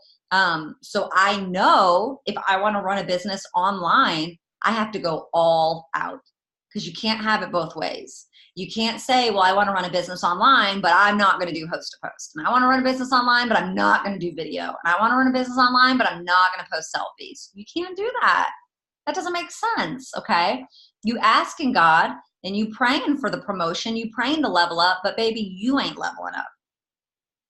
So I know if I want to run a business online, I have to go all out, because you can't have it both ways. You can't say, well, I want to run a business online, but I'm not going to do host to post. And I want to run a business online, but I'm not going to do video. And I want to run a business online, but I'm not going to post selfies. You can't do that. That doesn't make sense. Okay. You asking God and you praying for the promotion, you praying to level up, but baby, you ain't leveling up.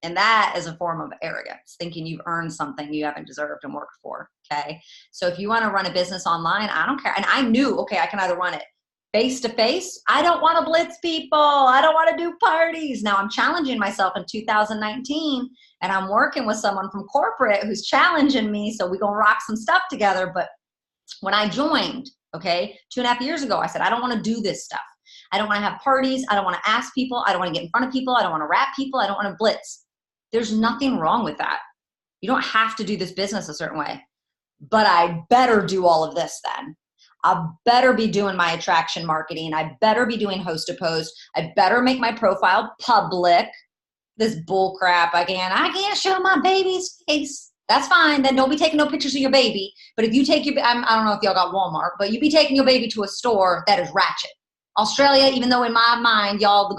And that is a form of arrogance, thinking you've earned something you haven't deserved and worked for, okay? So if you want to run a business online, I don't care. And I knew, okay, I can either run it face-to-face. I don't want to blitz people. I don't want to do parties. Now I'm challenging myself in 2019, and I'm working with someone from corporate who's challenging me, so we're going to rock some stuff together. But when I joined, okay, 2.5 years ago, I said, I don't want to do this stuff. I don't want to have parties. I don't want to ask people. I don't want to get in front of people. I don't want to rap people. I don't want to blitz. There's nothing wrong with that. You don't have to do this business a certain way, but I better do all of this then. I better be doing my attraction marketing. I better be doing host to post. I better make my profile public. This bull crap again. I can't show my baby's face. That's fine. Then don't be taking no pictures of your baby. But if you take your, I don't know if y'all got Walmart, but you be taking your baby to a store that is ratchet. Australia, even though in my mind, y'all, the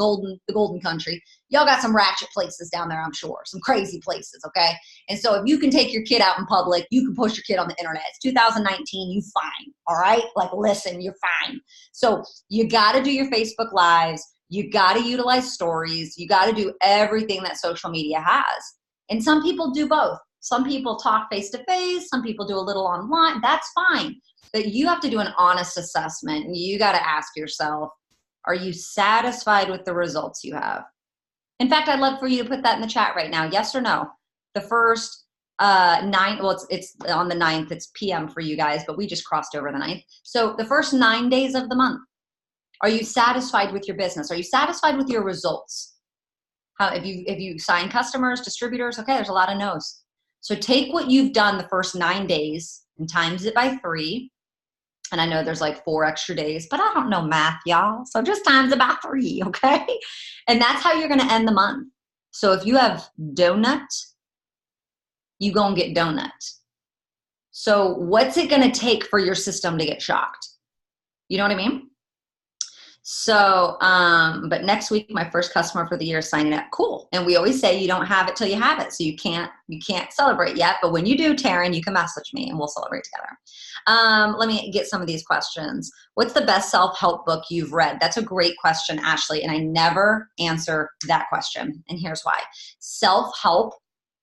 golden country, y'all got some ratchet places down there, I'm sure. Some crazy places, okay? And so if you can take your kid out in public, you can push your kid on the internet. It's 2019, you fine, all right? Like, listen, you're fine. So you got to do your Facebook Lives. You got to utilize stories. You got to do everything that social media has. And some people do both. Some people talk face-to-face. Some people do a little online. That's fine. But you have to do an honest assessment. You got to ask yourself, are you satisfied with the results you have? In fact, I'd love for you to put that in the chat right now. Yes or no? The first 9, well, it's on the 9th. It's PM for you guys, but we just crossed over the 9th. So the first 9 days of the month, are you satisfied with your business? Are you satisfied with your results? How, if you sign customers, distributors, okay, there's a lot of no's. So take what you've done the first 9 days and times it by 3. And I know there's like 4 extra days, but I don't know math, y'all. So just times it by 3, okay? And that's how you're going to end the month. So if you have donut, you going to get donut. So what's it going to take for your system to get shocked? You know what I mean? So, but next week, my first customer for the year is signing up. Cool. And we always say you don't have it till you have it. So you can't celebrate yet. But when you do, Taryn, you can message me and we'll celebrate together. Let me get some of these questions. What's the best self-help book you've read? That's a great question, Ashleigh. And I never answer that question. And here's why. Self-help,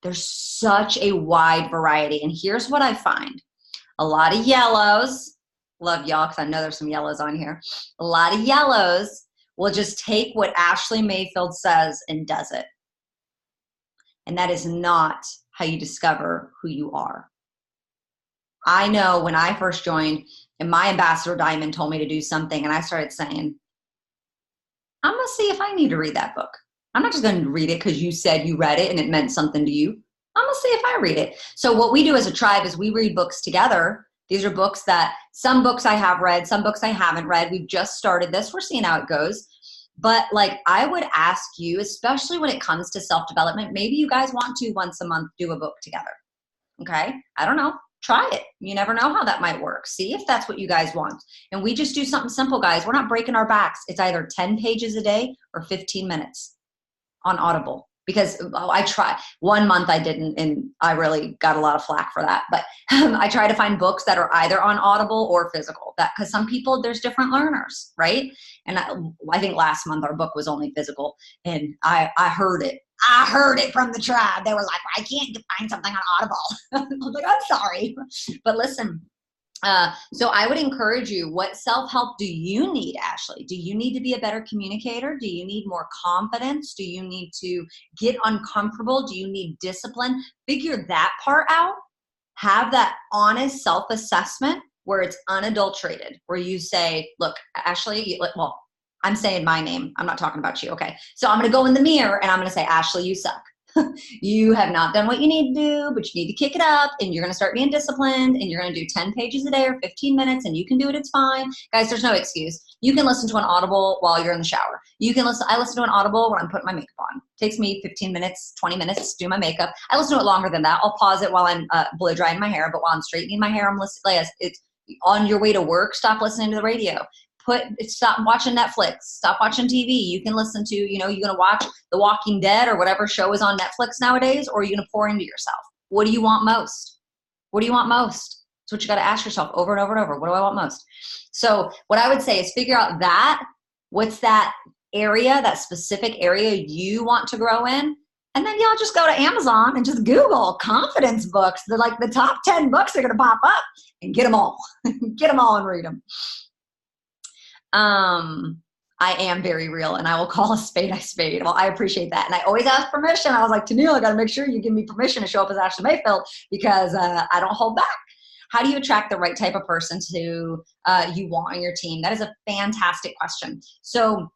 there's such a wide variety. And here's what I find. A lot of yellows. Love y'all because I know there's some yellows on here. A lot of yellows will just take what Ashleigh Mayfield says and does it. And that is not how you discover who you are. I know when I first joined and my ambassador Diamond told me to do something and I started saying, I'm going to see if I need to read that book. I'm not just going to read it because you said you read it and it meant something to you. I'm going to see if I read it. So what we do as a tribe is we read books together. These are books that some books I have read, some books I haven't read. We've just started this. We're seeing how it goes. But like I would ask you, especially when it comes to self-development, maybe you guys want to once a month do a book together. Okay? I don't know. Try it. You never know how that might work. See if that's what you guys want. And we just do something simple, guys. We're not breaking our backs. It's either 10 pages a day or 15 minutes on Audible. Because I tried. 1 month I didn't, and I really got a lot of flack for that. But I try to find books that are either on Audible or physical. That because some people, there's different learners, right? And I think last month our book was only physical, and I heard it. I heard it from the tribe. They were like, I can't find something on Audible. I was like, I'm sorry. But listen. So I would encourage you, what self-help do you need, Ashleigh? Do you need to be a better communicator? Do you need more confidence? Do you need to get uncomfortable? Do you need discipline? Figure that part out. Have that honest self-assessment where it's unadulterated, where you say, look, Ashleigh, well, I'm saying my name. I'm not talking about you. Okay. So I'm going to go in the mirror and I'm going to say, Ashleigh, you suck. You have not done what you need to do, but you need to kick it up and you're going to start being disciplined and you're going to do 10 pages a day or 15 minutes and you can do it. It's fine. Guys, there's no excuse. You can listen to an Audible while you're in the shower. I listen to an Audible when I'm putting my makeup on. It takes me 15 minutes, 20 minutes to do my makeup. I listen to it longer than that. I'll pause it while I'm blow drying my hair, but while I'm straightening my hair, I'm listening. Like, it's on your way to work. Stop listening to the radio. Stop watching Netflix. Stop watching TV. You can listen to, you're going to watch The Walking Dead or whatever show is on Netflix nowadays, or are you going to pour into yourself? What do you want most? What do you want most? That's what you got to ask yourself over and over and over. What do I want most? So what I would say is figure out what's that area, that specific area you want to grow in. And then y'all just go to Amazon and just Google confidence books. They're like the top 10 books are going to pop up and get them all. Get them all and read them. I am very real and I will call a spade a spade. Well, I appreciate that. And I always ask permission. I was like, Tennille, I got to make sure you give me permission to show up as Ashleigh Mayfield because I don't hold back. How do you attract the right type of person to you want on your team? That is a fantastic question. So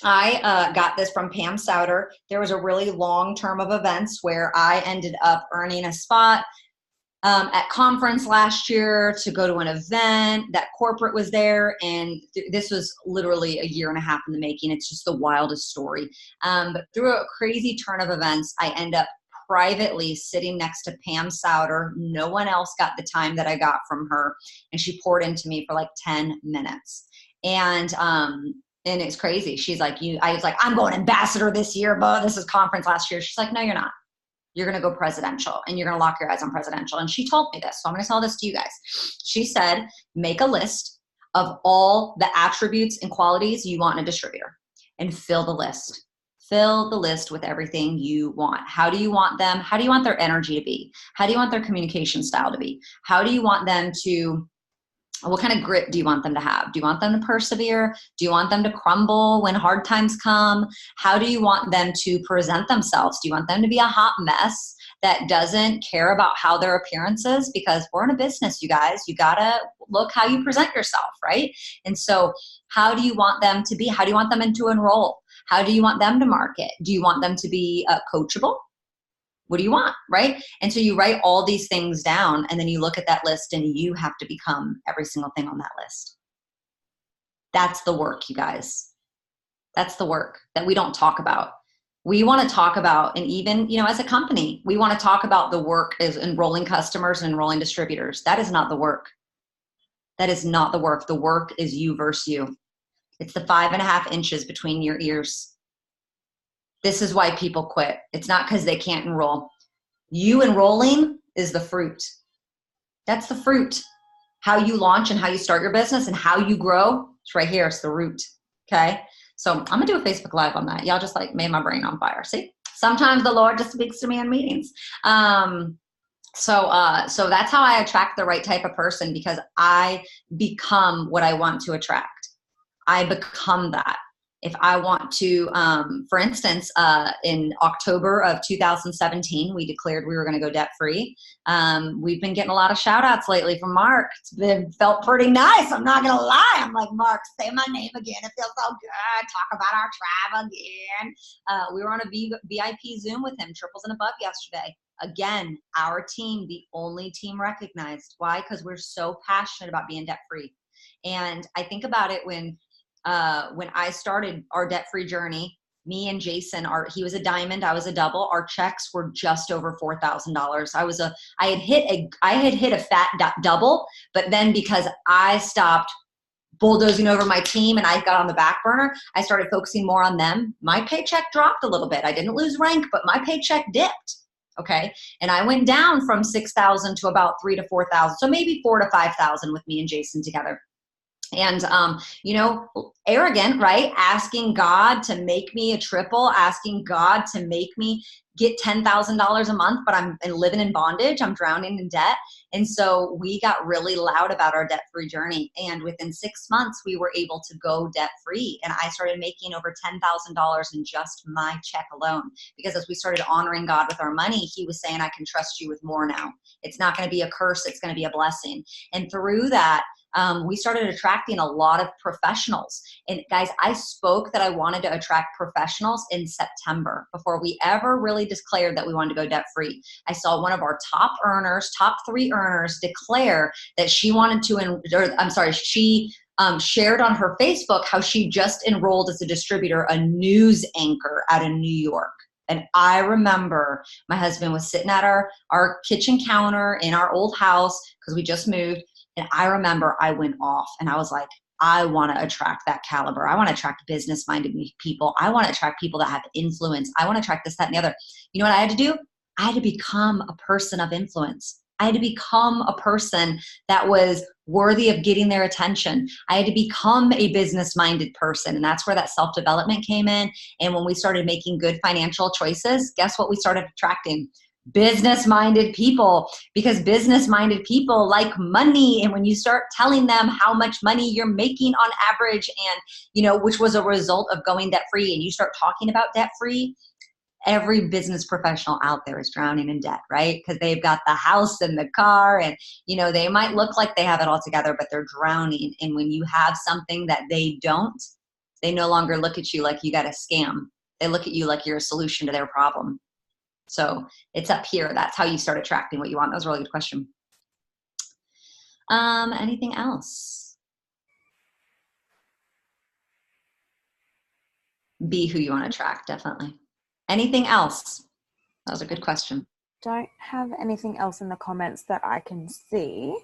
I got this from Pam Souter. There was a really long term of events where I ended up earning a spot at conference last year to go to an event that corporate was there. And this was literally a year and a half in the making. It's just the wildest story. But through a crazy turn of events, I end up privately sitting next to Pam Souter. No one else got the time that I got from her. And she poured into me for like 10 minutes. And it's crazy. She's like, I was like, I'm going ambassador this year, but this is conference last year. She's like, no, you're not. You're going to go presidential and you're going to lock your eyes on presidential. And she told me this. So I'm going to tell this to you guys. She said, make a list of all the attributes and qualities you want in a distributor and fill the list. Fill the list with everything you want. How do you want them? How do you want their energy to be? How do you want their communication style to be? How do you want them to, what kind of grit do you want them to have? Do you want them to persevere? Do you want them to crumble when hard times come? How do you want them to present themselves? Do you want them to be a hot mess that doesn't care about how their appearance is? Because we're in a business, you guys. You gotta look how you present yourself, right? And so how do you want them to be? How do you want them to enroll? How do you want them to market? Do you want them to be coachable? What do you want, right? And so you write all these things down and then you look at that list and you have to become every single thing on that list. That's the work, you guys. That's the work that we don't talk about. We want to talk about, and even, as a company, we want to talk about the work as enrolling customers and enrolling distributors. That is not the work. That is not the work. The work is you versus you. It's the 5.5 inches between your ears. This is why people quit. It's not because they can't enroll. You enrolling is the fruit. That's the fruit. How you launch and how you start your business and how you grow, it's right here. It's the root. Okay. So I'm going to do a Facebook Live on that. Y'all just like made my brain on fire. See, sometimes the Lord just speaks to me in meetings. So that's how I attract the right type of person, because I become what I want to attract. I become that. If I want to, for instance, in October of 2017, we declared we were going to go debt free. We've been getting a lot of shout outs lately from Mark. It's felt pretty nice. I'm not going to lie. I'm like, Mark, say my name again. It feels so good. Talk about our tribe again. We were on a VIP Zoom with him, triples and above yesterday. Again, our team, the only team recognized. Why? Because we're so passionate about being debt free. And I think about it when I started our debt-free journey, me and Jason, he was a diamond, I was a double. Our checks were just over $4,000. I had hit a fat double, but then because I stopped bulldozing over my team and I got on the back burner, I started focusing more on them. My paycheck dropped a little bit. I didn't lose rank, but my paycheck dipped. Okay. And I went down from 6,000 to about 3,000 to 4,000. So maybe 4,000 to 5,000 with me and Jason together. And, arrogant, right? Asking God to make me a triple, asking God to make me get $10,000 a month, but I'm living in bondage. I'm drowning in debt. And so we got really loud about our debt-free journey. And within 6 months, we were able to go debt-free. And I started making over $10,000 in just my check alone. Because as we started honoring God with our money, he was saying, I can trust you with more now. It's not going to be a curse. It's going to be a blessing. And through that, we started attracting a lot of professionals. And guys, I spoke that I wanted to attract professionals in September before we ever really declared that we wanted to go debt free. I saw one of our top 3 earners declare that she wanted to, she shared on her Facebook how she just enrolled as a distributor, a news anchor out of New York. And I remember my husband was sitting at our kitchen counter in our old house because we just moved. And I remember I went off and I was like, I want to attract that caliber. I want to attract business-minded people. I want to attract people that have influence. I want to attract this, that, and the other. You know what I had to do? I had to become a person of influence. I had to become a person that was worthy of getting their attention. I had to become a business-minded person. And that's where that self-development came in. And when we started making good financial choices, guess what we started attracting? Business-minded people, because business-minded people like money. And when you start telling them how much money you're making on average, and which was a result of going debt-free, and you start talking about debt-free, every business professional out there is drowning in debt, right? Because they've got the house and the car, and they might look like they have it all together, but they're drowning. And when you have something that they don't, they no longer look at you like you got a scam. They look at you like you're a solution to their problem. So it's up here. That's how you start attracting what you want. That was a really good question. Anything else? Be who you want to attract, definitely. Anything else? That was a good question. Don't have anything else in the comments that I can see.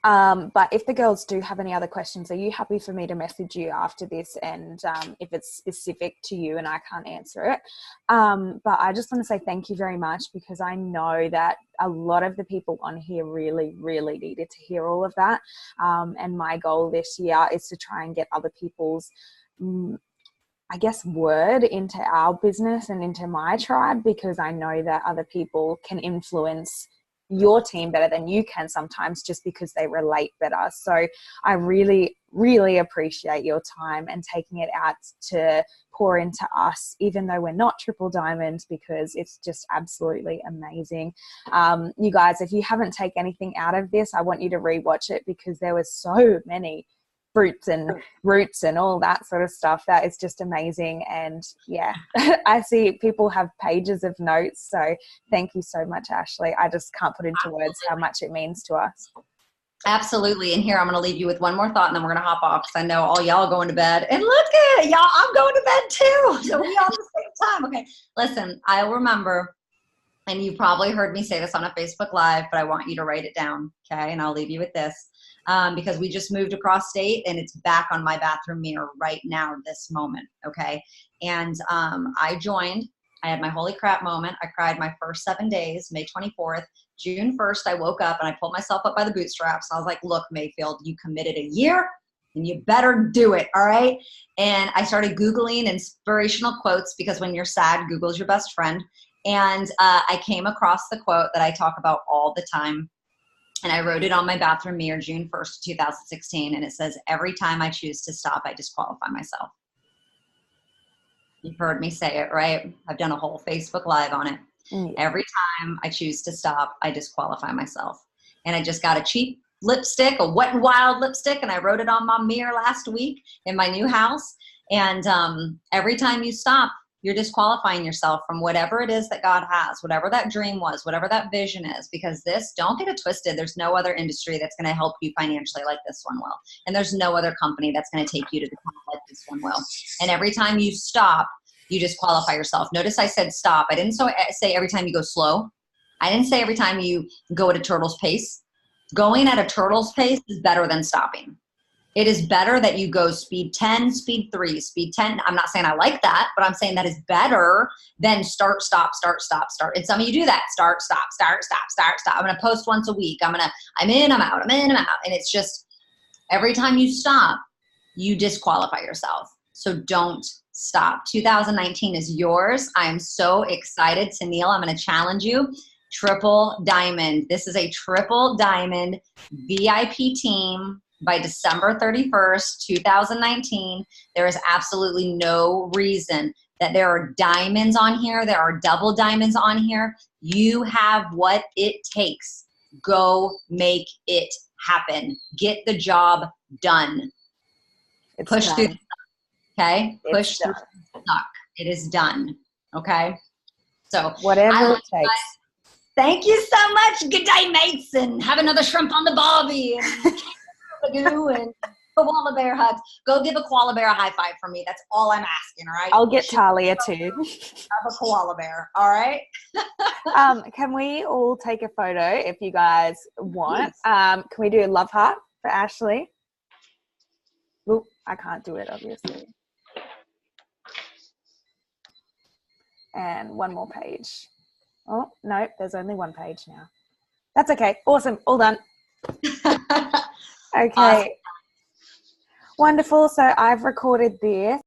But if the girls do have any other questions, are you happy for me to message you after this? And if it's specific to you and I can't answer it. But I just want to say thank you very much, because I know that a lot of the people on here really, really needed to hear all of that. And my goal this year is to try and get other people's I guess, word into our business and into my tribe, because I know that other people can influence your team better than you can sometimes, just because they relate better. So I really, really appreciate your time and taking it out to pour into us, even though we're not triple diamond, because it's just absolutely amazing. You guys, if you haven't taken anything out of this, I want you to rewatch it, because there was so many fruits and roots and all that sort of stuff. That is just amazing. And yeah, I see people have pages of notes. So thank you so much, Ashleigh. I just can't put into words how much it means to us. Absolutely. And here, I'm going to leave you with one more thought, and then we're going to hop off, because I know all y'all are going to bed. And look at it, y'all, I'm going to bed too. So we on the same time. Okay. Listen, I'll remember, and you probably heard me say this on a Facebook Live, but I want you to write it down. Okay. And I'll leave you with this. Because we just moved across state, and it's back on my bathroom mirror right now, this moment. Okay. And I had my holy crap moment. I cried my first 7 days, May 24th, June 1st. I woke up and I pulled myself up by the bootstraps. I was like, look, Mayfield, you committed a year and you better do it. All right. And I started Googling inspirational quotes, because when you're sad, Google's your best friend. And I came across the quote that I talk about all the time. And I wrote it on my bathroom mirror, June 1st, 2016. And it says, every time I choose to stop, I disqualify myself. You've heard me say it, right? I've done a whole Facebook Live on it. Every time I choose to stop, I disqualify myself. And I just got a cheap lipstick, a Wet n Wild lipstick, and I wrote it on my mirror last week in my new house. And every time you stop, you're disqualifying yourself from whatever it is that God has, whatever that dream was, whatever that vision is, because don't get it twisted. There's no other industry that's going to help you financially like this one will. And there's no other company that's going to take you to the top like this one will. And every time you stop, you disqualify yourself. Notice I said stop. I didn't say every time you go slow. I didn't say every time you go at a turtle's pace. Going at a turtle's pace is better than stopping. It is better that you go speed 10, speed 3, speed 10. I'm not saying I like that, but I'm saying that is better than start, stop, start, stop, start. And some of you do that. Start, stop, start, stop, start, stop. I'm going to post once a week. I'm in, I'm out, I'm in, I'm out. And it's just every time you stop, you disqualify yourself. So don't stop. 2019 is yours. I am so excited. Tennille, I'm going to challenge you. Triple diamond. This is a triple diamond VIP team. By December 31st, 2019, there is absolutely no reason that there are diamonds on here. There are double diamonds on here. You have what it takes. Go make it happen. Get the job done. Push through the suck, okay? Push through the suck. It is done, okay? So whatever it takes. Thank you so much. Good day, mates, and have another shrimp on the barbie. And koala bear hugs. Go give a koala bear a high five for me. That's all I'm asking, all right? I'll get Talia too. Have a koala bear, all right? Can we all take a photo if you guys want? Can we do a love heart for Ashleigh? Oop, I can't do it, obviously. And one more page. Oh, no, there's only one page now. That's okay. Awesome. All done. Okay. Awesome. Wonderful. So I've recorded this.